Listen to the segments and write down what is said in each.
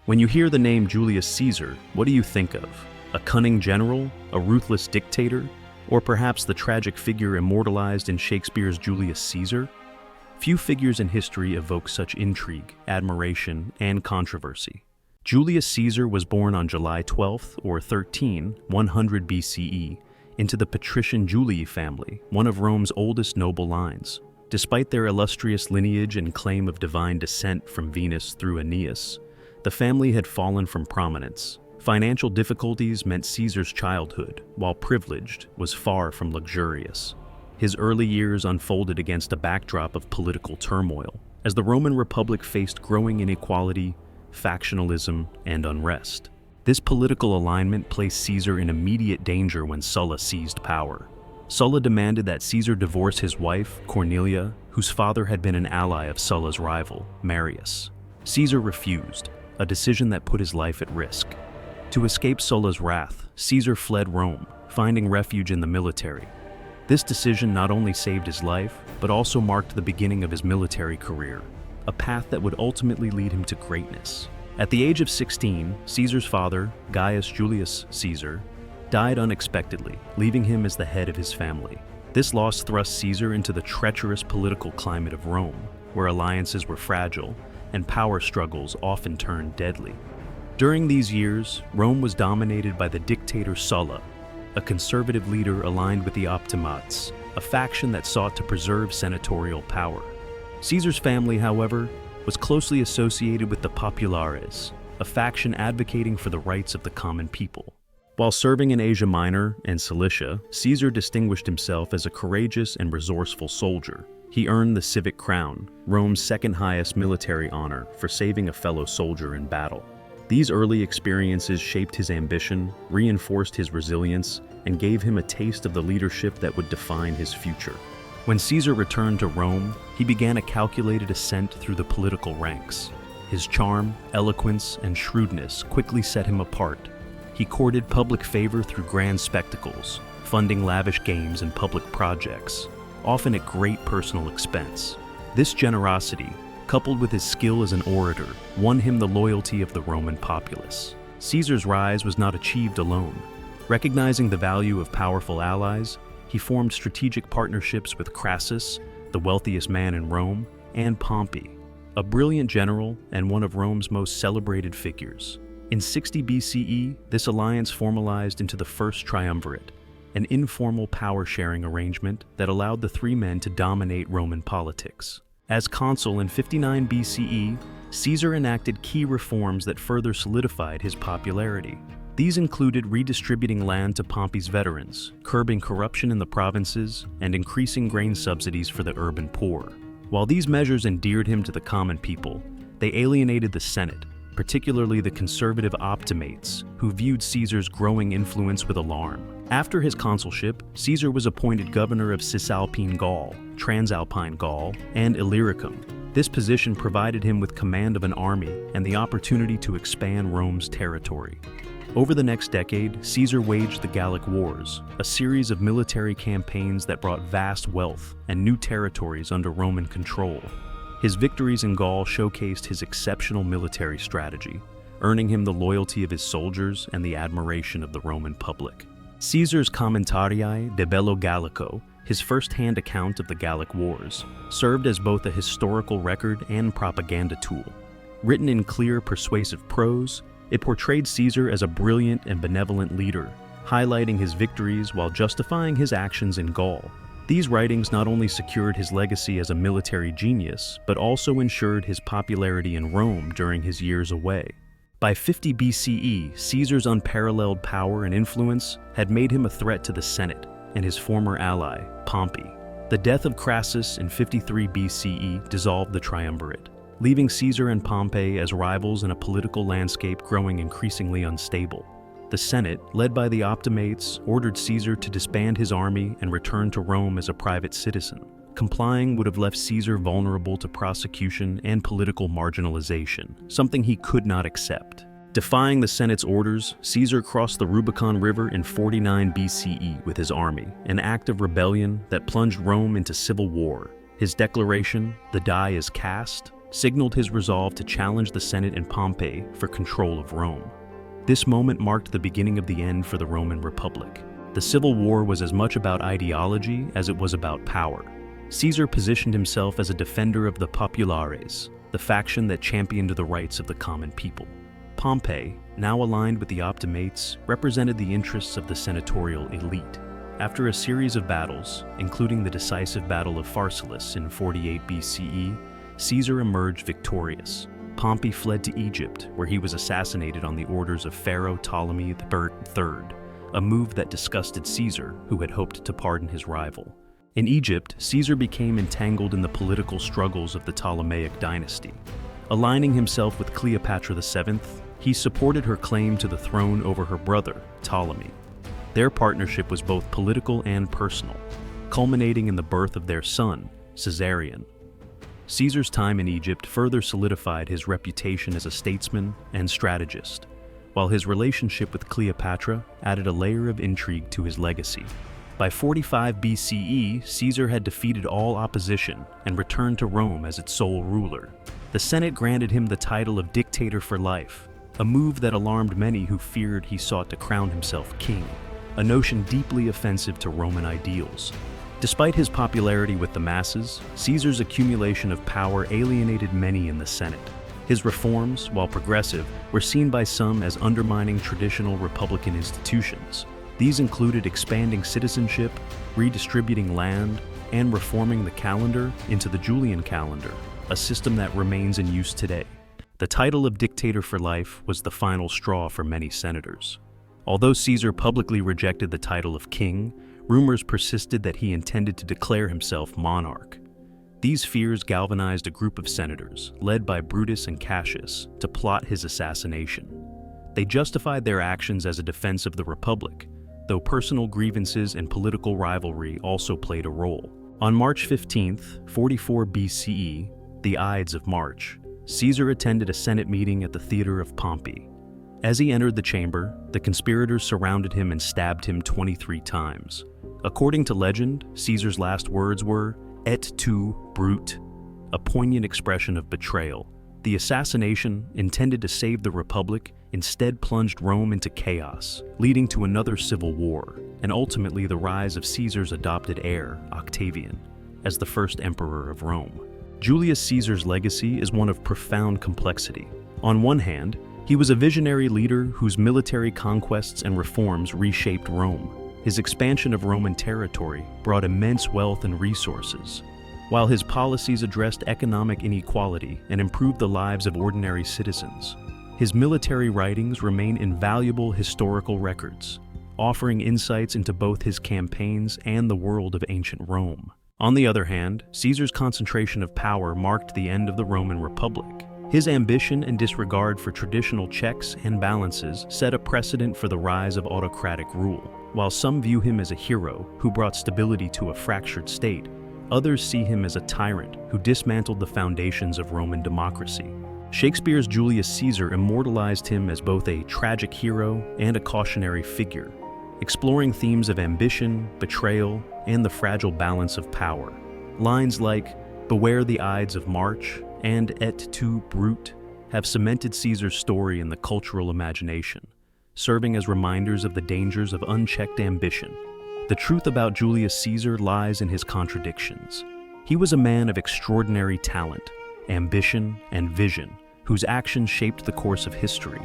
When you hear the name Julius Caesar, what do you think of? A cunning general? A ruthless dictator? Or perhaps the tragic figure immortalized in Shakespeare's Julius Caesar? Few figures in history evoke such intrigue, admiration, and controversy. Julius Caesar was born on July 12 or 13, 100 BCE, into the patrician Julii family, one of Rome's oldest noble lines. Despite their illustrious lineage and claim of divine descent from Venus through Aeneas, the family had fallen from prominence. Financial difficulties meant Caesar's childhood, while privileged, was far from luxurious. His early years unfolded against a backdrop of political turmoil, as the Roman Republic faced growing inequality, factionalism, and unrest. This political alignment placed Caesar in immediate danger when Sulla seized power. Sulla demanded that Caesar divorce his wife, Cornelia, whose father had been an ally of Sulla's rival, Marius. Caesar refused, a decision that put his life at risk. To escape Sulla's wrath, Caesar fled Rome, finding refuge in the military. This decision not only saved his life, but also marked the beginning of his military career, a path that would ultimately lead him to greatness. At the age of 16, Caesar's father, Gaius Julius Caesar, died unexpectedly, leaving him as the head of his family. This loss thrust Caesar into the treacherous political climate of Rome, where alliances were fragile and power struggles often turned deadly. During these years, Rome was dominated by the dictator Sulla, a conservative leader aligned with the Optimates, a faction that sought to preserve senatorial power. Caesar's family, however, was closely associated with the Populares, a faction advocating for the rights of the common people. While serving in Asia Minor and Cilicia, Caesar distinguished himself as a courageous and resourceful soldier. He earned the Civic Crown, Rome's second highest military honor, for saving a fellow soldier in battle. These early experiences shaped his ambition, reinforced his resilience, and gave him a taste of the leadership that would define his future. When Caesar returned to Rome, he began a calculated ascent through the political ranks. His charm, eloquence, and shrewdness quickly set him apart. He courted public favor through grand spectacles, funding lavish games and public projects, often at great personal expense. This generosity, coupled with his skill as an orator, won him the loyalty of the Roman populace. Caesar's rise was not achieved alone. Recognizing the value of powerful allies, he formed strategic partnerships with Crassus, the wealthiest man in Rome, and Pompey, a brilliant general and one of Rome's most celebrated figures. In 60 BCE, this alliance formalized into the First Triumvirate, an informal power-sharing arrangement that allowed the three men to dominate Roman politics. As consul in 59 BCE, Caesar enacted key reforms that further solidified his popularity. These included redistributing land to Pompey's veterans, curbing corruption in the provinces, and increasing grain subsidies for the urban poor. While these measures endeared him to the common people, they alienated the Senate, particularly the conservative Optimates, who viewed Caesar's growing influence with alarm. After his consulship, Caesar was appointed governor of Cisalpine Gaul, Transalpine Gaul, and Illyricum. This position provided him with command of an army and the opportunity to expand Rome's territory. Over the next decade, Caesar waged the Gallic Wars, a series of military campaigns that brought vast wealth and new territories under Roman control. His victories in Gaul showcased his exceptional military strategy, earning him the loyalty of his soldiers and the admiration of the Roman public. Caesar's Commentarii de Bello Gallico, his first-hand account of the Gallic Wars, served as both a historical record and propaganda tool. Written in clear, persuasive prose, it portrayed Caesar as a brilliant and benevolent leader, highlighting his victories while justifying his actions in Gaul. These writings not only secured his legacy as a military genius, but also ensured his popularity in Rome during his years away. By 50 BCE, Caesar's unparalleled power and influence had made him a threat to the Senate and his former ally, Pompey. The death of Crassus in 53 BCE dissolved the triumvirate, leaving Caesar and Pompey as rivals in a political landscape growing increasingly unstable. The Senate, led by the Optimates, ordered Caesar to disband his army and return to Rome as a private citizen. Complying would have left Caesar vulnerable to prosecution and political marginalization, something he could not accept. Defying the Senate's orders, Caesar crossed the Rubicon River in 49 BCE with his army, an act of rebellion that plunged Rome into civil war. His declaration, "The die is cast," signaled his resolve to challenge the Senate in Pompeii for control of Rome. This moment marked the beginning of the end for the Roman Republic. The civil war was as much about ideology as it was about power. Caesar positioned himself as a defender of the populares, the faction that championed the rights of the common people. Pompey, now aligned with the Optimates, represented the interests of the senatorial elite. After a series of battles, including the decisive Battle of Pharsalus in 48 BCE, Caesar emerged victorious. Pompey fled to Egypt, where he was assassinated on the orders of Pharaoh Ptolemy III, a move that disgusted Caesar, who had hoped to pardon his rival. In Egypt, Caesar became entangled in the political struggles of the Ptolemaic dynasty. Aligning himself with Cleopatra VII, he supported her claim to the throne over her brother, Ptolemy. Their partnership was both political and personal, culminating in the birth of their son, Caesarion. Caesar's time in Egypt further solidified his reputation as a statesman and strategist, while his relationship with Cleopatra added a layer of intrigue to his legacy. By 45 BCE, Caesar had defeated all opposition and returned to Rome as its sole ruler. The Senate granted him the title of dictator for life, a move that alarmed many who feared he sought to crown himself king, a notion deeply offensive to Roman ideals. Despite his popularity with the masses, Caesar's accumulation of power alienated many in the Senate. His reforms, while progressive, were seen by some as undermining traditional republican institutions. These included expanding citizenship, redistributing land, and reforming the calendar into the Julian calendar, a system that remains in use today. The title of dictator for life was the final straw for many senators. Although Caesar publicly rejected the title of king, rumors persisted that he intended to declare himself monarch. These fears galvanized a group of senators, led by Brutus and Cassius, to plot his assassination. They justified their actions as a defense of the Republic, though personal grievances and political rivalry also played a role. On March 15, 44 BCE, the Ides of March, Caesar attended a Senate meeting at the theater of Pompey. As he entered the chamber, the conspirators surrounded him and stabbed him 23 times. According to legend, Caesar's last words were, "Et tu, Brute," a poignant expression of betrayal. The assassination, intended to save the Republic, instead plunged Rome into chaos, leading to another civil war, and ultimately the rise of Caesar's adopted heir, Octavian, as the first emperor of Rome. Julius Caesar's legacy is one of profound complexity. On one hand, he was a visionary leader whose military conquests and reforms reshaped Rome. His expansion of Roman territory brought immense wealth and resources, while his policies addressed economic inequality and improved the lives of ordinary citizens. His military writings remain invaluable historical records, offering insights into both his campaigns and the world of ancient Rome. On the other hand, Caesar's concentration of power marked the end of the Roman Republic. His ambition and disregard for traditional checks and balances set a precedent for the rise of autocratic rule. While some view him as a hero who brought stability to a fractured state, others see him as a tyrant who dismantled the foundations of Roman democracy. Shakespeare's Julius Caesar immortalized him as both a tragic hero and a cautionary figure, exploring themes of ambition, betrayal, and the fragile balance of power. Lines like, "Beware the Ides of March," and "Et tu, Brute," have cemented Caesar's story in the cultural imagination, serving as reminders of the dangers of unchecked ambition. The truth about Julius Caesar lies in his contradictions. He was a man of extraordinary talent, ambition, and vision, whose actions shaped the course of history.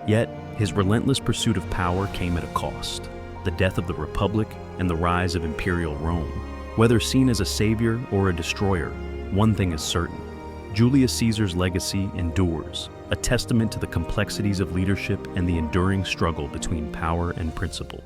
Yet, his relentless pursuit of power came at a cost: the death of the Republic and the rise of imperial Rome. Whether seen as a savior or a destroyer, one thing is certain: Julius Caesar's legacy endures, a testament to the complexities of leadership and the enduring struggle between power and principle.